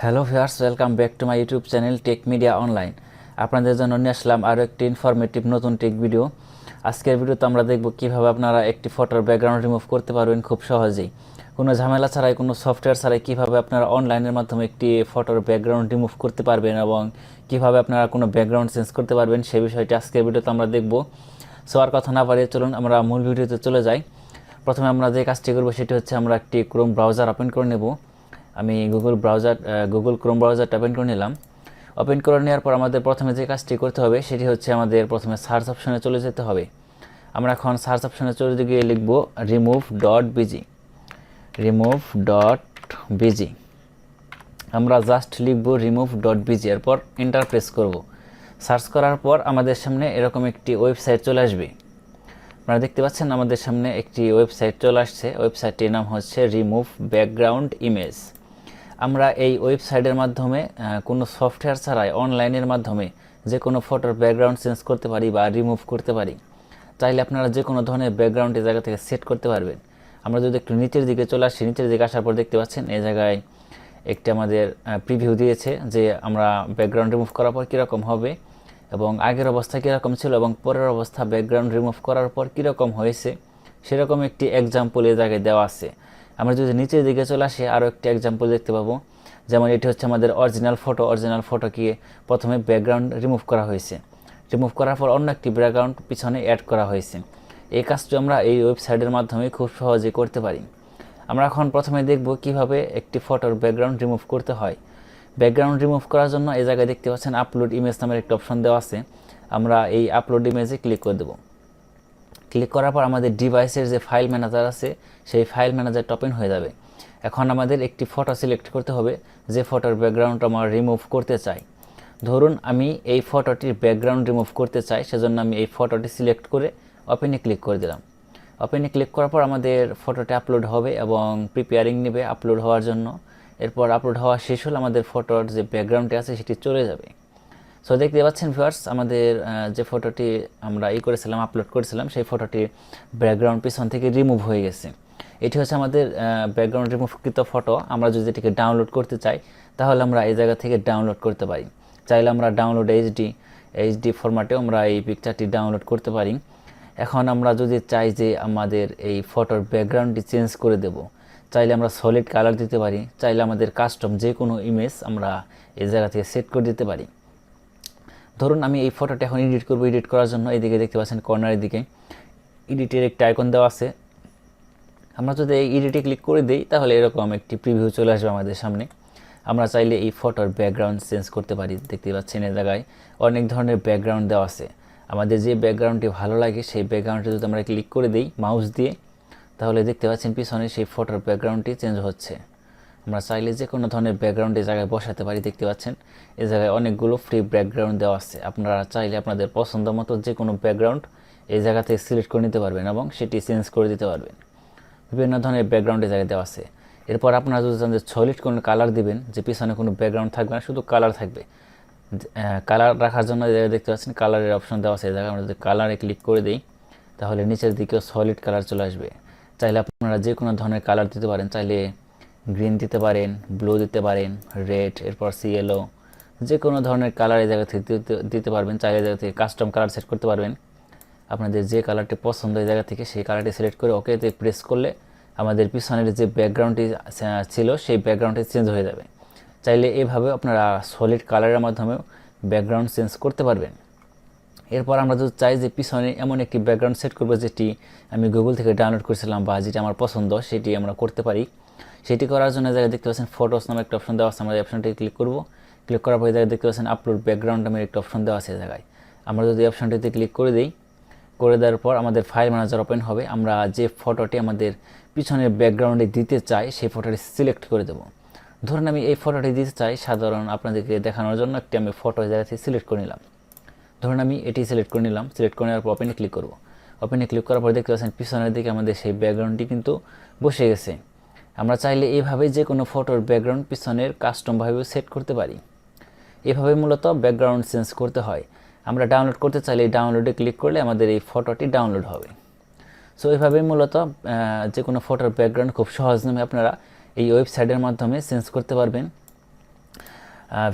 Hello viewers, welcome back to my YouTube channel Tech Media Online. আপনাদের জন্য নিয়ে আসলাম আরও একটি ইনফরমেটিভ নতুন টেক ভিডিও। আজকের ভিডিওতে আমরা দেখব কিভাবে আপনারা একটি ফটোর ব্যাকগ্রাউন্ড রিমুভ করতে পারবেন খুব সহজেই, কোনো ঝামেলা ছাড়াই, কোনো সফটওয়্যার ছাড়াই। কিভাবে আপনারা অনলাইনের মাধ্যমে একটি ফটোর ব্যাকগ্রাউন্ড রিমুভ করতে পারবেন এবং কিভাবে আপনারা কোনো ব্যাকগ্রাউন্ড চেঞ্জ করতে পারবেন সেই বিষয়টি আজকের ভিডিওতে আমরা দেখব। সো আর কথা না বাড়িয়ে চলুন আমরা মূল ভিডিওতে চলে যাই। প্রথমে আমরা যে কাজটি করব সেটি হচ্ছে আমরা একটি ক্রোম ব্রাউজার ওপেন করে নেব। আমি গুগল ক্রোম ব্রাউজারটা ওপেন করে নিলাম। ওপেন করে নেওয়ার পর আমাদের প্রথমে যে কাজটি করতে হবে সেটি হচ্ছে আমাদের প্রথমে সার্চ অপশনে চলে যেতে হবে। আমরা এখন সার্চ অপশনে চলে গিয়ে লিখব remove.bg। আমরা জাস্ট লিখব remove.bg, এরপর এন্টার প্রেস করব। সার্চ করার পর আমাদের সামনে এরকম একটি ওয়েবসাইট চলে আসবে। আপনারা দেখতে পাচ্ছেন আমাদের সামনে একটি ওয়েবসাইট চলে আসছে। ওয়েবসাইটটির নাম হচ্ছে রিমুভ ব্যাকগ্রাউন্ড ইমেজ। আমরা এই ওয়েবসাইটের মাধ্যমে কোনো সফটওয়্যার ছাড়াই অনলাইনের মাধ্যমে যে কোনো ফটোর ব্যাকগ্রাউন্ড চেঞ্জ করতে পারি বা রিমুভ করতে পারি। চাইলে আপনারা যে কোনো ধরনের ব্যাকগ্রাউন্ড এই জায়গা থেকে সেট করতে পারবেন। আমরা যদি একটু নিচের দিকে চলে আসি, নিচের দিকে আসার পর দেখতে পাচ্ছেন এই জায়গায় একটি আমাদের প্রিভিউ দিয়েছে যে আমরা ব্যাকগ্রাউন্ড রিমুভ করার পর কীরকম হবে এবং আগের অবস্থা কীরকম ছিল এবং পরের অবস্থা ব্যাকগ্রাউন্ড রিমুভ করার পর কীরকম হয়েছে সেরকম একটি এক্সাম্পল এই জায়গায় দেওয়া আছে। আমরা যদি নিচের দিকে চলে আসি আরও একটি এক্সাম্পল দেখতে পাবো। যেমন এটি হচ্ছে আমাদের অরিজিনাল ফটোকে প্রথমে ব্যাকগ্রাউন্ড রিমুভ করা হয়েছে, রিমুভ করার পর অন্য একটি ব্যাকগ্রাউন্ড পিছনে অ্যাড করা হয়েছে। এই কাজটি আমরা এই ওয়েবসাইটের মাধ্যমে খুব সহজে করতে পারি। আমরা এখন প্রথমে দেখব কিভাবে একটি ফটোর ব্যাকগ্রাউন্ড রিমুভ করতে হয়। ব্যাকগ্রাউন্ড রিমুভ করার জন্য এই জায়গায় দেখতে পাচ্ছেন আপলোড ইমেজ নামের একটা অপশন দেওয়া আছে। আমরা এই আপলোড ইমেজে ক্লিক করে দেব। ক্লিক করার পর আমাদের ডিভাইসের যে ফাইল ম্যানেজার আছে সেই ফাইল ম্যানেজারটা ওপেন হয়ে যাবে। এখন আমাদের একটি ফটো সিলেক্ট করতে হবে যে ফটোর ব্যাকগ্রাউন্ড আমরা রিমুভ করতে চাই। ধরুন আমি এই ফটোটির ব্যাকগ্রাউন্ড রিমুভ করতে চাই, সেজন্য আমি এই ফটোটি সিলেক্ট করে ওপেনে ক্লিক করে দিলাম। ওপেনে ক্লিক করার পর আমাদের ফটোটি আপলোড হবে এবং প্রিপেয়ারিং নেবে আপলোড হওয়ার জন্য। এরপর আপলোড হওয়া শেষ হলে আমাদের ফটোর যে ব্যাকগ্রাউন্ডটি আছে সেটি চলে যাবে। সো দেখতে পাচ্ছেন ভিউয়ার্স, আমাদের যে ফটোটি আমরা আপলোড করেছিলাম সেই ফটোটির ব্যাকগ্রাউন্ড পিছন থেকে রিমুভ হয়ে গেছে। এটি হচ্ছে আমাদের ব্যাকগ্রাউন্ড রিমুভকৃত ফটো। আমরা যদি এটিকে ডাউনলোড করতে চাই তাহলে আমরা এই জায়গা থেকে ডাউনলোড করতে পারি। চাইলে আমরা ডাউনলোড এইচডি ফরম্যাটেও আমরা এই পিকচারটি ডাউনলোড করতে পারি। এখন আমরা যদি চাই যে আমাদের এই ফটোর ব্যাকগ্রাউন্ডটি চেঞ্জ করে দেব, চাইলে আমরা সলিড কালার দিতে পারি, চাইলে আমাদের কাস্টম যে কোনো ইমেজ আমরা এই জায়গা থেকে সেট করে দিতে পারি। ধরুন আমি এই ফটোটা এখন এডিট করব। এডিট করার জন্য এইদিকে দেখতে পাচ্ছেন কর্নারের দিকে এডিটের একটা আইকন দেওয়া আছে। আমরা যদি এই এডিটে ক্লিক করে দিই তাহলে এরকম একটি প্রিভিউ চলে আসবে আমাদের সামনে। আমরা চাইলে এই ফটোর ব্যাকগ্রাউন্ড চেঞ্জ করতে পারি। দেখতে পাচ্ছেন এই জায়গায় অনেক ধরনের ব্যাকগ্রাউন্ড দেওয়া আছে। আমাদের যে ব্যাকগ্রাউন্ডটি ভালো লাগে সেই ব্যাকগ্রাউন্ডে যদি আমরা ক্লিক করে দিই মাউস দিয়ে, তাহলে দেখতে পাচ্ছেন পিছনে সেই ফটোর ব্যাকগ্রাউন্ডটি চেঞ্জ হচ্ছে। আমরা চাইলে যে কোনো ধরনের ব্যাকগ্রাউন্ড এই জায়গায় বসাতে পারি। দেখতে পাচ্ছেন এই জায়গায় অনেকগুলো ফ্রি ব্যাকগ্রাউন্ড দেওয়া আছে। আপনারা চাইলে আপনাদের পছন্দ মতো যে কোনো ব্যাকগ্রাউন্ড এই জায়গা থেকে সিলেক্ট করে নিতে পারবেন এবং সেটি চেঞ্জ করে দিতে পারবেন। বিভিন্ন ধরনের ব্যাকগ্রাউন্ড এই জায়গায় দেওয়া আছে। এরপর আপনারা যদি চান যে সলিড কোনো কালার দিবেন, যে পিছনে কোনো ব্যাকগ্রাউন্ড থাকবে না, শুধু কালার থাকবে, কালার রাখার জন্য দেখতে পাচ্ছেন কালারের অপশন দেওয়া আছে। এই জায়গায় আমরা যদি কালারে ক্লিক করে দিই তাহলে নিচের দিকেও সলিড কালার চলে আসবে। চাইলে আপনারা যে কোনো ধরনের কালার দিতে পারেন, চাইলে গ্রিন দিতে পারেন, ব্লু দিতে পারেন, রেড, এরপর সিয়েলো, যে কোনো ধরনের কালার এই জায়গা থেকে দিতে পারবেন। চাইলে জায়গা থেকে কাস্টম কালার সেট করতে পারবেন। আপনাদের যে কালারটি পছন্দ এই জায়গা থেকে সেই কালারটি সিলেক্ট করে ওকেতে প্রেস করলে আমাদের পিছনের যে ব্যাকগ্রাউন্ডটি ছিল সেই ব্যাকগ্রাউন্ডটি চেঞ্জ হয়ে যাবে। চাইলে এভাবে আপনারা সলিড কালারের মাধ্যমেও ব্যাকগ্রাউন্ড চেঞ্জ করতে পারবেন। এরপর আমরা যদি চাই যে পিছনে এমন একটি ব্যাকগ্রাউন্ড সেট করবো যেটি আমি গুগল থেকে ডাউনলোড করেছিলাম বা যেটি আমার পছন্দ, সেটি আমরা করতে পারি। সেটি করার জন্য জায়গায় দেখতে পাচ্ছেন ফটোস নামে একটা অপশন দেওয়া আছে। আমরা এই অপশনটি ক্লিক করব। ক্লিক করার পরে জায়গায় দেখতে পাচ্ছেন আপলোড ব্যাকগ্রাউন্ড নামের একটা অপশন দেওয়া আছে। জায়গায় আমরা যদি এই অপশনটিতে ক্লিক করে দিই, করে দেওয়ার পর আমাদের ফাইল ম্যানেজার ওপেন হবে। আমরা যে ফটোটি আমাদের পিছনের ব্যাকগ্রাউন্ডে দিতে চাই সেই ফটোটি সিলেক্ট করে দেব। ধরুন আমি এই ফটোটি দিতে চাই, সাধারণ আপনাদেরকে দেখানোর জন্য একটি আমি ফটো জায়গা থেকে সিলেক্ট করে নিলাম। ধরুন আমি এটি সিলেক্ট করে নিলাম। সিলেক্ট করে নেওয়ার পর ওপেনে ক্লিক করব। ওপেনে ক্লিক করার পর দেখতে পাচ্ছেন পিছনের দিকে আমাদের সেই ব্যাকগ্রাউন্ডটি কিন্তু বসে গেছে। আমরা চাইলে এইভাবে যে কোনো ফটোর ব্যাকগ্রাউন্ড পিছনের কাস্টমভাবে সেট করতে পারি। এভাবে মূলত ব্যাকগ্রাউন্ড চেঞ্জ করতে হয়। আমরা ডাউনলোড করতে চাইলে এই ডাউনলোডে ক্লিক করলে আমাদের এই ফটোটি ডাউনলোড হবে। সো এইভাবে মূলত যে কোনো ফটোর ব্যাকগ্রাউন্ড খুব সহজ নামে আপনারা এই ওয়েবসাইটের মাধ্যমে চেঞ্জ করতে পারবেন।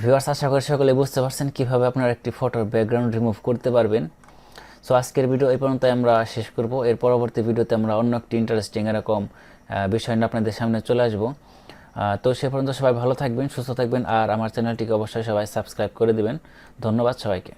ভিউয়ার্স, আশা করি সকলে বুঝতে পারছেন কীভাবে আপনারা একটি ফটোর ব্যাকগ্রাউন্ড রিমুভ করতে পারবেন। সো আজকের ভিডিও এই পর্যন্ত আমরা শেষ করব। এর পরবর্তী ভিডিওতে আমরা অন্য একটি ইন্টারেস্টিং এরকম বিষয় নিয়ে আপনাদের সামনে চলে আসবো। তো সে পর্যন্ত সবাই ভালো থাকবেন, সুস্থ থাকবেন, আর আমার চ্যানেলটিকে অবশ্যই সবাই সাবস্ক্রাইব করে দিবেন। ধন্যবাদ সবাইকে।